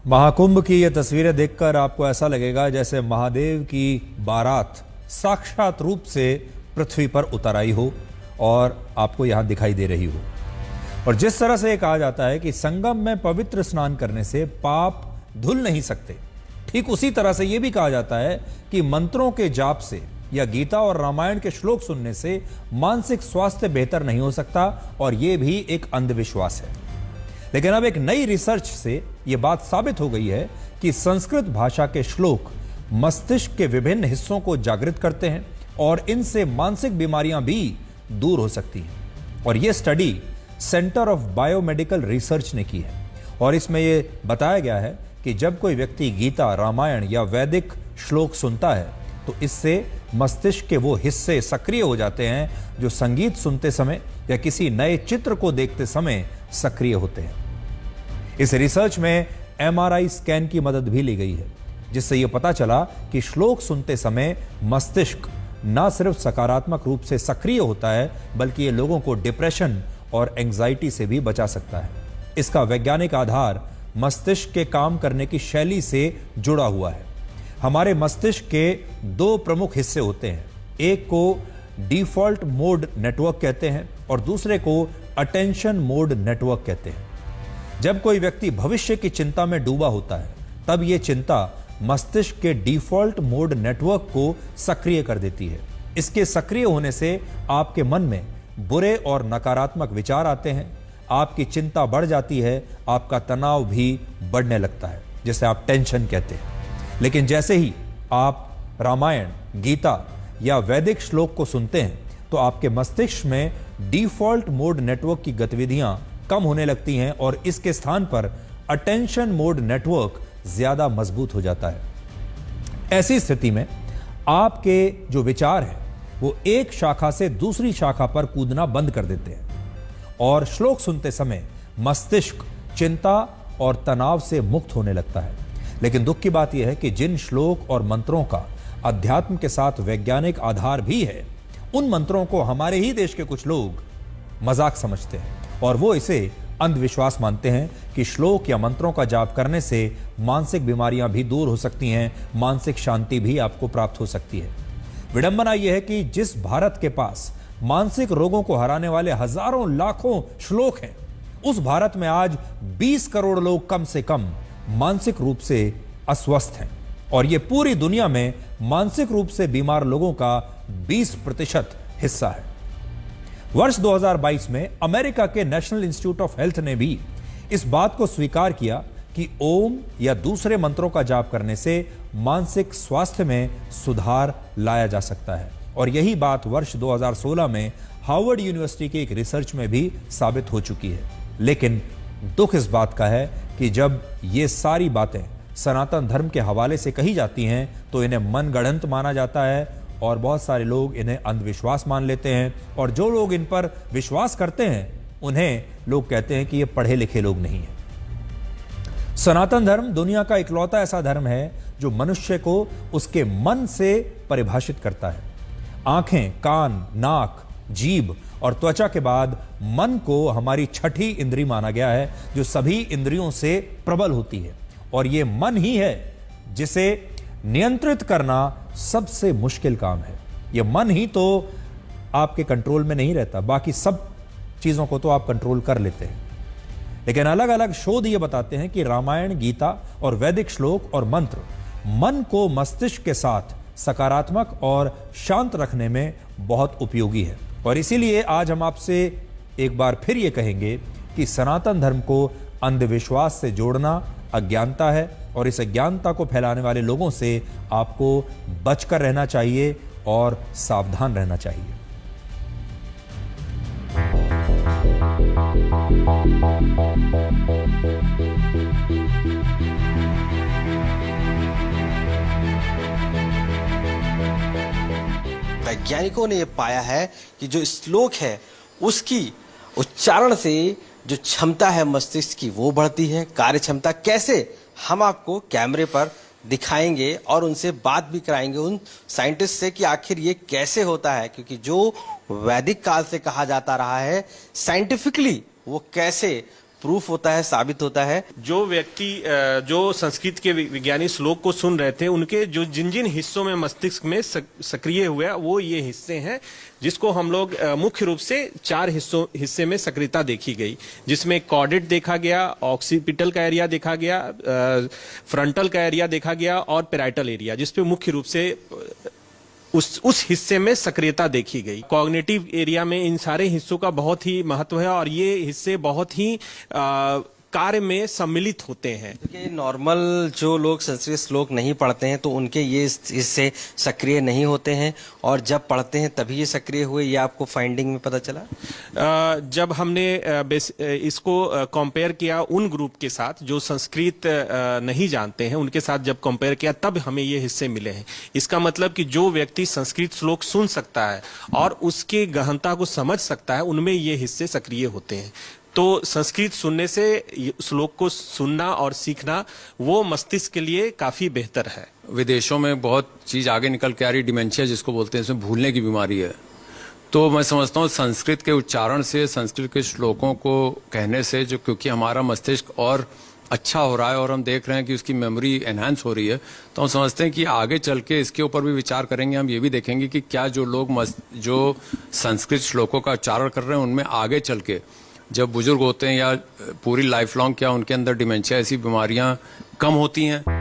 महाकुंभ की ये तस्वीरें देखकर आपको ऐसा लगेगा जैसे महादेव की बारात साक्षात रूप से पृथ्वी पर उतर आई हो और आपको यहां दिखाई दे रही हो। और जिस तरह से कहा जाता है कि संगम में पवित्र स्नान करने से पाप धुल नहीं सकते, ठीक उसी तरह से यह भी कहा जाता है कि मंत्रों के जाप से या गीता और रामायण के श्लोक सुनने से मानसिक स्वास्थ्य बेहतर नहीं हो सकता, और यह भी एक अंधविश्वास है। लेकिन अब एक नई रिसर्च से यह बात साबित हो गई है कि संस्कृत भाषा के श्लोक मस्तिष्क के विभिन्न हिस्सों को जागृत करते हैं और इनसे मानसिक बीमारियां भी दूर हो सकती हैं। और यह study centre of biomedical research ने की है, और इसमें यह बताया गया है कि जब कोई व्यक्ति गीता, रामायण या वैदिक श्लोक सुनता है तो इससे मस्तिष्क के वो हिस्से सक्रिय हो जाते हैं जो संगीत सुनते समय या किसी नए चित्र को देखते समय सक्रिय होते हैं। इस रिसर्च में एमआरआई स्कैन की मदद भी ली गई है, जिससे यह पता चला कि श्लोक सुनते समय मस्तिष्क न सिर्फ सकारात्मक रूप से सक्रिय होता है, बल्कि ये लोगों को डिप्रेशन और एंजाइटी से भी बचा सकता है। इसका वैज्ञानिक आधार मस्तिष्क के काम करने की शैली से जुड़ा हुआ है। हमारे मस्तिष्क के दो प्रमुख हिस्से होते हैं, एक को डिफॉल्ट मोड नेटवर्क कहते हैं और दूसरे को अटेंशन मोड नेटवर्क कहते हैं। जब कोई व्यक्ति भविष्य की चिंता में डूबा होता है, तब यह चिंता मस्तिष्क के डिफॉल्ट मोड नेटवर्क को सक्रिय कर देती है। इसके सक्रिय होने से आपके मन में बुरे और नकारात्मक विचार आते हैं, आपकी चिंता बढ़ जाती है, आपका तनाव भी बढ़ने लगता है, जिसे आप टेंशन कहते हैं। लेकिन जैसे ही आप रामायण, गीता या वैदिक श्लोक को सुनते हैं तो आपके मस्तिष्क में डिफॉल्ट मोड नेटवर्क की गतिविधियां कम होने लगती हैं और इसके स्थान पर अटेंशन मोड नेटवर्क ज्यादा मजबूत हो जाता है। ऐसी स्थिति में आपके जो विचार हैं वो एक शाखा से दूसरी शाखा पर कूदना बंद कर देते हैं, और श्लोक सुनते समय मस्तिष्क चिंता और तनाव से मुक्त होने लगता है। लेकिन दुख की बात यह है कि जिन श्लोक और मंत्रों का अध्यात्म के साथ वैज्ञानिक आधार भी है, उन मंत्रों को हमारे ही देश के कुछ लोग मजाक समझते हैं और वो इसे अंधविश्वास मानते हैं कि श्लोक या मंत्रों का जाप करने से मानसिक बीमारियां भी दूर हो सकती हैं, मानसिक शांति भी आपको प्राप्त हो सकती है। विडंबना यह है कि जिस भारत के पास मानसिक रोगों को हराने वाले हजारों लाखों श्लोक हैं, उस भारत में आज 20 करोड़ लोग कम से कम मानसिक रूप से अस्वस्थ हैं, और यह पूरी दुनिया में मानसिक रूप से बीमार लोगों का 20% हिस्सा है। वर्ष 2022 में अमेरिका के नेशनल इंस्टीट्यूट ऑफ हेल्थ ने भी इस बात को स्वीकार किया कि ओम या दूसरे मंत्रों का जाप करने से मानसिक स्वास्थ्य में सुधार लाया जा सकता है, और यही बात वर्ष 2016 में हार्वर्ड यूनिवर्सिटी की एक रिसर्च में भी साबित हो चुकी है। लेकिन दुख इस बात का है कि जब ये सारी बातें सनातन धर्म के हवाले से कही जाती हैं तो इन्हें मनगढ़ंत माना जाता है, और बहुत सारे लोग इन्हें अंधविश्वास मान लेते हैं, और जो लोग इन पर विश्वास करते हैं उन्हें लोग कहते हैं कि ये पढ़े लिखे लोग नहीं हैं। सनातन धर्म दुनिया का इकलौता ऐसा धर्म है जो मनुष्य को उसके मन से परिभाषित करता है। आंखें, कान, नाक, जीभ और त्वचा के बाद मन को हमारी छठी इंद्री माना गया है, जो सभी इंद्रियों से प्रबल होती है, और यह मन ही है जिसे नियंत्रित करना सबसे मुश्किल काम है। यह मन ही तो आपके कंट्रोल में नहीं रहता, बाकी सब चीजों को तो आप कंट्रोल कर लेते हैं। लेकिन अलग अलग शोध ये बताते हैं कि रामायण, गीता और वैदिक श्लोक और मंत्र मन को मस्तिष्क के साथ सकारात्मक और शांत रखने में बहुत उपयोगी है। और इसीलिए आज हम आपसे एक बार फिर ये कहेंगे कि सनातन धर्म को अंधविश्वास से जोड़ना अज्ञानता है, और इस अज्ञानता को फैलाने वाले लोगों से आपको बचकर रहना चाहिए और सावधान रहना चाहिए। वैज्ञानिकों ने यह पाया है कि जो श्लोक है उसकी उच्चारण से जो क्षमता है मस्तिष्क की वो बढ़ती है। कार्य क्षमता कैसे, हम आपको कैमरे पर दिखाएंगे और उनसे बात भी कराएंगे उन साइंटिस्ट से कि आखिर ये कैसे होता है, क्योंकि जो वैदिक काल से कहा जाता रहा है साइंटिफिकली वो कैसे प्रूफ होता है, साबित होता है। जो व्यक्ति जो संस्कृत के विज्ञानी श्लोक को सुन रहे थे, उनके जो जिन जिन हिस्सों में मस्तिष्क में सक्रिय हुआ, वो ये हिस्से हैं, जिसको हम लोग मुख्य रूप से 4 हिस्से में सक्रियता देखी गई, जिसमें कॉर्डेट देखा गया, ऑक्सीपिटल का एरिया देखा गया, फ्रंटल का एरिया देखा गया और पेराइटल एरिया, जिसपे मुख्य रूप से उस हिस्से में सक्रियता देखी गई। कॉग्निटिव एरिया में इन सारे हिस्सों का बहुत ही महत्व है और ये हिस्से बहुत ही कार्य में सम्मिलित होते हैं। देखिए, नॉर्मल जो लोग संस्कृत श्लोक नहीं पढ़ते हैं तो उनके ये इससे सक्रिय नहीं होते हैं, और जब पढ़ते हैं तभी ये सक्रिय हुए, ये आपको फाइंडिंग में पता चला? जब हमने इसको कंपेयर किया उन ग्रुप के साथ जो संस्कृत नहीं जानते हैं, उनके साथ जब कंपेयर किया तब हमें ये हिस्से मिले हैं। इसका मतलब कि जो व्यक्ति संस्कृत श्लोक सुन सकता है और उसके गहनता को समझ सकता है, उनमें ये हिस्से सक्रिय होते हैं। तो संस्कृत सुनने से श्लोक को सुनना और सीखना वो मस्तिष्क के लिए काफी बेहतर है। विदेशों में बहुत चीज आगे निकल के आ रही, डिमेंशिया जिसको बोलते हैं, इसमें भूलने की बीमारी है। तो मैं समझता हूँ संस्कृत के उच्चारण से, संस्कृत के श्लोकों को कहने से, जो क्योंकि हमारा मस्तिष्क और अच्छा हो रहा है और हम देख रहे हैं कि उसकी मेमोरी एनहांस हो रही है, तो हम समझते हैं कि आगे चल के इसके ऊपर भी विचार करेंगे। हम ये भी देखेंगे कि क्या जो लोग जो संस्कृत श्लोकों का उच्चारण कर रहे हैं, उनमें आगे चल के जब बुजुर्ग होते हैं या पूरी लाइफ लॉन्ग, क्या उनके अंदर डिमेंशिया ऐसी बीमारियां कम होती हैं।